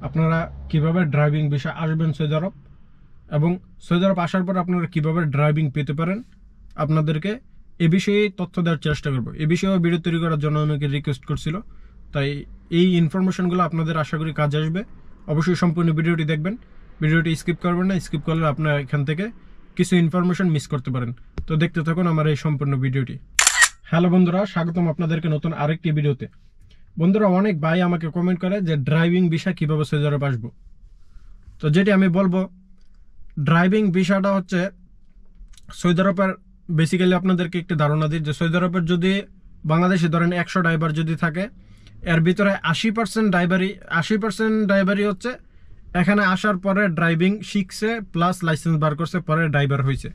আপনারা কিভাবে driving visa আসবেন সৌদি আরব, এবং সৌদি আরব আসার পর আপনারা কিভাবে ড্রাইভিং পেতে পারেন, আপনাদেরকে এ বিষয়ে তথ্য দেওয়ার চেষ্টা করব। এ বিষয়ে ভিডিও তৈরি করার জন্য অনেকে রিকোয়েস্ট করছিল, তাই এই ইনফরমেশনগুলো আপনাদের আশা করি কাজে আসবে। অবশ্যই সম্পূর্ণ ভিডিওটি দেখবেন, ভিডিওটি স্কিপ করবেন না। স্কিপ করলে আপনারা এখান থেকে কিছু ইনফরমেশন মিস করতে পারেন। তো দেখতে থাকুন আমার এই সম্পূর্ণ ভিডিওটি। হ্যালো বন্ধুরা, স্বাগতম আপনাদেরকে নতুন আরেকটি ভিডিওতে। বন্ধুরা, অনেক ভাই আমাকে কমেন্ট করে যে ড্রাইভিং ভিসা কিভাবে সৌদি আরব আসবো। তো যেটি আমি বলবো, ড্রাইভিং ভিসাটা হচ্ছে সৌদি আরবের, বেসিক্যালি আপনাদেরকে একটি ধারণা দিই যে সৌদি আরবের যদি বাংলাদেশে ধরেন 100 ড্রাইভার যদি থাকে, এর ভিতরে 80% ড্রাইভারই হচ্ছে এখানে আসার পরে ড্রাইভিং শিখছে, প্লাস লাইসেন্স বার করছে, পরে ড্রাইভার হয়েছে।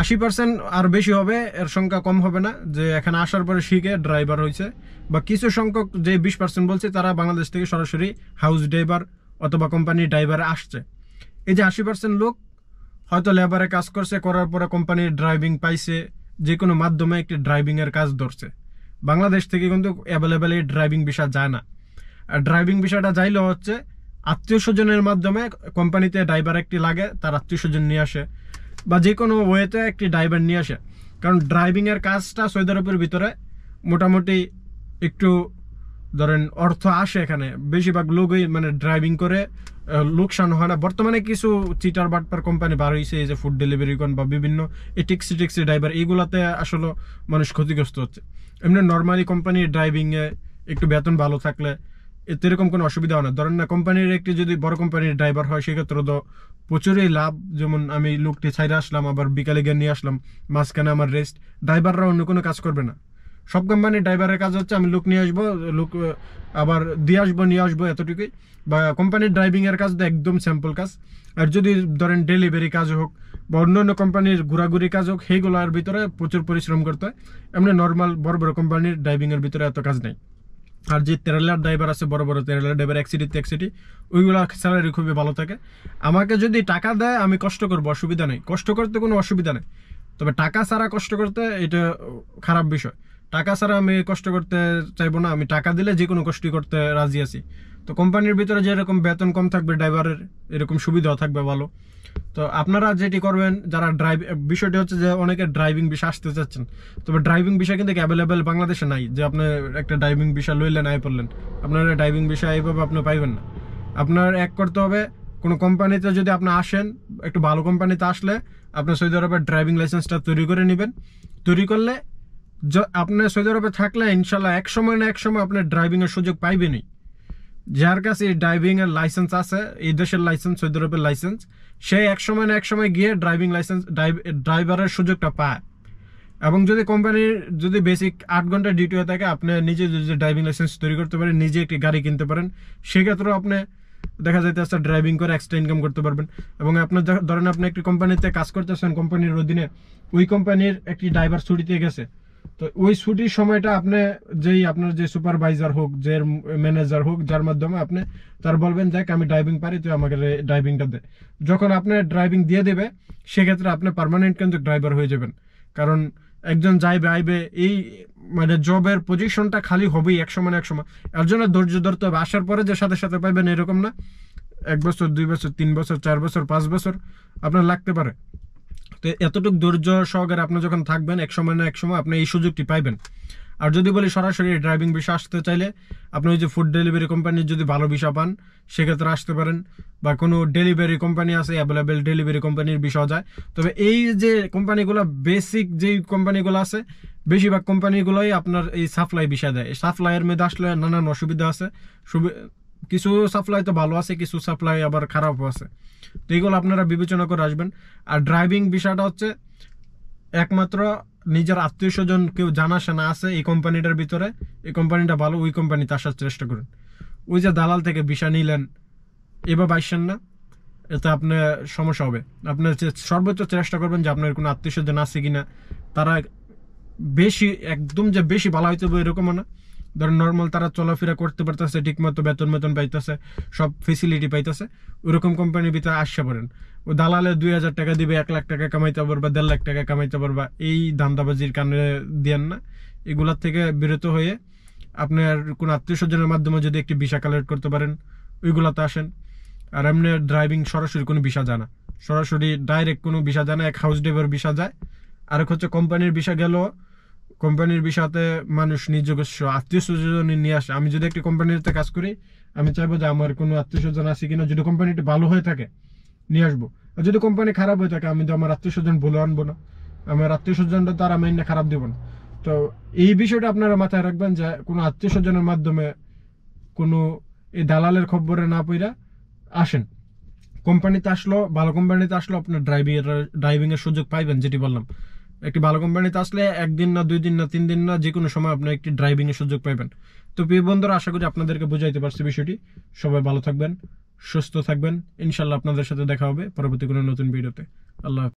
80% আর বেশি হবে, এর সংখ্যা কম হবে না যে এখানে আসার পরে শিখে ড্রাইভার হয়েছে। বা কিছু সংখ্যক যে 20% বলছে, তারা বাংলাদেশ থেকে সরাসরি হাউস ড্রাইভার অথবা কোম্পানির ড্রাইভারে আসছে। এই যে 80% লোক হয়তো লেবারে কাজ করছে, করার পরে কোম্পানির ড্রাইভিং পাইছে, যে কোনো মাধ্যমে একটি ড্রাইভিংয়ের কাজ ধরছে। বাংলাদেশ থেকে কিন্তু অ্যাভেলেবেল এই ড্রাইভিং ভিসা যায় না। আর ড্রাইভিং ভিসাটা যাইলেও হচ্ছে আত্মীয় স্বজনের মাধ্যমে, কোম্পানিতে ড্রাইভার একটি লাগে, তার আত্মীয় স্বজন নিয়ে আসে, বা যে কোনো ওয়েতে একটি ড্রাইভার নিয়ে আসে। কারণ ড্রাইভিংয়ের কাজটা সৌদি আরবের ভিতরে মোটামুটি একটু ধরেন অর্থ আসে এখানে। বেশিরভাগ লোকই মানে ড্রাইভিং করে লোকসান হয় না। বর্তমানে কিছু চিটার বাটপার কোম্পানি বার হয়েছে, এই যে ফুড ডেলিভারি কোন বা বিভিন্ন এই ট্যাক্সি ড্রাইভার, এইগুলাতে আসলে মানুষ ক্ষতিগ্রস্ত হচ্ছে। এমনি নর্মালি কোম্পানির ড্রাইভিংয়ে একটু বেতন ভালো থাকলে এতে এরকম কোনো অসুবিধা হয় না। ধরেন না, কোম্পানির একটি যদি বড় কোম্পানির ড্রাইভার হয়, সেক্ষেত্রে তো প্রচুরই লাভ। যেমন আমি লোকটি ছাইরে আসলাম, আবার বিকালে গিয়ে নিয়ে আসলাম, মাঝখানে আমার রেস্ট। ড্রাইভাররা অন্য কোনো কাজ করবে না। সব কোম্পানির ড্রাইভারের কাজ হচ্ছে আমি লোক নিয়ে আসবো, লোক আবার দিয়ে আসবো, নিয়ে আসবো, এতটুকুই। বা কোম্পানির ড্রাইভিংয়ের কাজ তো একদম স্যাম্পল কাজ। আর যদি ধরেন ডেলিভারি কাজ হোক বা অন্য কোম্পানির ঘোরাঘুরি কাজ হোক, সেইগুলোর ভিতরে প্রচুর পরিশ্রম করতে হয়। এমনি নর্মাল বড় বড় কোম্পানির ড্রাইভিংয়ের ভিতরে এত কাজ নেই। আর যে ট্রেলার ড্রাইভার আছে, বড় বড় ট্রেলার ড্রাইভার, এক সিটি, ওইগুলো স্যালারি খুবই ভালো থাকে। আমাকে যদি টাকা দেয় আমি কষ্ট করবো, অসুবিধা নেই, কষ্ট করতে কোনো অসুবিধা নেই। তবে টাকা ছাড়া কষ্ট করতে এটা খারাপ বিষয়। টাকা ছাড়া আমি কষ্ট করতে চাইবো না। আমি টাকা দিলে যে কোনো কষ্টই করতে রাজি আছি। তো কোম্পানির ভিতরে যেরকম বেতন কম থাকবে ড্রাইভারের, এরকম সুবিধাও থাকবে ভালো। তো আপনারা যেটি করবেন, যারা বিষয়টি হচ্ছে যে অনেকে ড্রাইভিং ভিসা আসতে চাচ্ছেন, তবে ড্রাইভিং ভিসা কিন্তু অ্যাভেলেবেল বাংলাদেশে নাই যে আপনি একটা ড্রাইভিং ভিসা লইলেন, আয় পড়লেন। আপনার ড্রাইভিং ভিসা এইভাবে আপনি পাইবেন না। আপনার এক করতে হবে, কোনো কোম্পানিতে যদি আপনি আসেন, একটু ভালো কোম্পানিতে আসলে আপনার সৌদি আরবের ড্রাইভিং লাইসেন্সটা তৈরি করে নেবেন। তৈরি করলে আপনার সৌদি আরবে থাকলে ইনশাল্লাহ এক সময় না এক সময় আপনার ড্রাইভিংয়ের সুযোগ পাইবেনই। যার কাছে এই ড্রাইভিংয়ের লাইসেন্স আছে, এই দেশের লাইসেন্স, সৌদি আরবের লাইসেন্স, সে এক সময় না এক সময় গিয়ে ড্রাইভিং লাইসেন্স, ড্রাইভারের সুযোগটা পায়। এবং যদি কোম্পানির যদি বেসিক 8 ঘন্টা ডিউটি হয়ে থাকে, আপনি নিজে যদি ড্রাইভিং লাইসেন্স তৈরি করতে পারেন, নিজে একটি গাড়ি কিনতে পারেন, সেক্ষেত্রেও আপনি দেখা যাইতেছে ড্রাইভিং করে এক্সট্রা ইনকাম করতে পারবেন। এবং আপনার ধরেন আপনি একটি কোম্পানিতে কাজ করতেছেন, কোম্পানির অধীনে ওই কোম্পানির একটি ড্রাইভার ছুটিতে গেছে, তো ওই ছুটির সময়টা আপনি আপনার যে সুপারভাইজার হোক, যে ম্যানেজার হোক, যার মাধ্যমে আপনি তার বলবেন, দেখ আমি ড্রাইভিং পারি, তুই আমাকে ড্রাইভিংটা দে। যখন আপনি ড্রাইভিং দিয়ে দেবে, সেক্ষেত্রে আপনি পার্মানেন্ট কিন্তু ড্রাইভার হয়ে যাবেন। কারণ একজন যাইবে আইবে, এই মানে জবের পজিশনটা খালি হবেই এক সময় না এক সময়। এর জন্য ধৈর্য ধরতে হবে। আসার পরে যে সাথে সাথে পাইবেন এরকম না। 1 বছর, 2 বছর, 3 বছর, 4 বছর, 5 বছর আপনার লাগতে পারে। তো এতটুকু ধৈর্য সহকারে আপনি যখন থাকবেন, এক সময় না এক সময় আপনি এই সুযোগটি পাইবেন। আর যদি বলি সরাসরি ড্রাইভিং ভিসা আসতে চাইলে, আপনি ওই যে ফুড ডেলিভারি কোম্পানির যদি ভালো ভিসা পান, সেক্ষেত্রে আসতে পারেন। বা কোনো ডেলিভারি কোম্পানি আছে, অ্যাভেলেবেল ডেলিভারি কোম্পানির ভিসা যায়। তবে এই যে কোম্পানিগুলো, বেসিক যেই কোম্পানিগুলো আছে, বেশিরভাগ কোম্পানিগুলোই আপনার এই সাপ্লাই ভিসা দেয়। এই সাপ্লাইয়ের মধ্যে আসলে নানান অসুবিধা আছে। কিছু সাপ্লাই তো ভালো আছে, কিছু সাপ্লাই আবার খারাপও আছে। তো এইগুলো আপনারা বিবেচনা করে আসবেন। আর ড্রাইভিং ভিসাটা হচ্ছে একমাত্র নিজের আত্মীয় স্বজন কেউ জানাশোনা আছে এই কোম্পানিটার ভিতরে, এই কোম্পানিটা ভালো, ওই কোম্পানিতে আসার চেষ্টা করুন। ওই যে দালাল থেকে ভিসা নিলেন, এবার আসছেন না, এতে আপনার সমস্যা হবে। আপনার সর্বোচ্চ চেষ্টা করবেন যে আপনার কোনো আত্মীয় স্বজন আছে কিনা, তারা বেশি একদম যে বেশি ভালো হইতে হবে এরকমও না। ধরেন নর্মাল তারা চলাফেরা করতে পারতেছে, ঠিকমতো বেতন পাইতেছে, সব ফেসিলিটি পাইতেছে, ওইরকম কোম্পানির ভিতরে আসতে পারেন। ও দালালে 2000 টাকা দিবে, 1 লাখ টাকা কামাইতে পারবা, 1.5 লাখ টাকা কামাইতে পারবা, এই ধান্দাবাজির কানে দিয়েন না। এগুলার থেকে বিরত হয়ে আপনার কোনো আত্মীয় স্বজনের মাধ্যমে যদি একটি ভিসা কালেক্ট করতে পারেন, ওইগুলাতে আসেন। আর এমনি ড্রাইভিং সরাসরি কোনো ভিসা যায় না, সরাসরি ডাইরেক্ট কোনো ভিসা যায় না। এক হাউস ড্রাইভার ভিসা যায়, আরেক হচ্ছে কোম্পানির ভিসা গেল। কোম্পানির ভিসাতে মানুষ নিজস্ব আত্মীয় স্বজন নিয়ে আসে। আমি যদি একটি কোম্পানিতে কাজ করি, আমি চাইবো যে আমার কোনো আত্মীয় স্বজন আছে কিনা, যদি কোম্পানিটি ভালো হয়ে থাকে নিয়ে আসবো। আর যদি কোম্পানি খারাপ হয়ে থাকে, আমি তো আমার আত্মীয় স্বজন বলে আনবো না, আমার আত্মীয় স্বজনটা তার আমি খারাপ দেবো না। তো এই বিষয়টা আপনারা মাথায় রাখবেন যে কোনো আত্মীয় স্বজনের মাধ্যমে কোনো এই দালালের খবরে না পইরা আসেন। কোম্পানিতে আসলো, ভালো কোম্পানিতে আসলো আপনার ড্রাইভিং এর সুযোগ পাইবেন। যেটি বললাম, একটি ভালো কোম্পানিতে আসলে 1 দিন না 2 দিন না 3 দিন না, যে কোনো সময় আপনি একটি ড্রাইভিং এর সুযোগ পাইবেন। তো প্রিয় বন্ধুরা, আশা করি আপনাদেরকে বুঝাইতে পারছি বিষয়টি। সবাই ভালো থাকবেন, সুস্থ থাকবেন। ইনশাল্লাহ আপনাদের সাথে দেখা হবে পরবর্তী কোনো নতুন ভিডিওতে। আল্লাহ হাফেজ।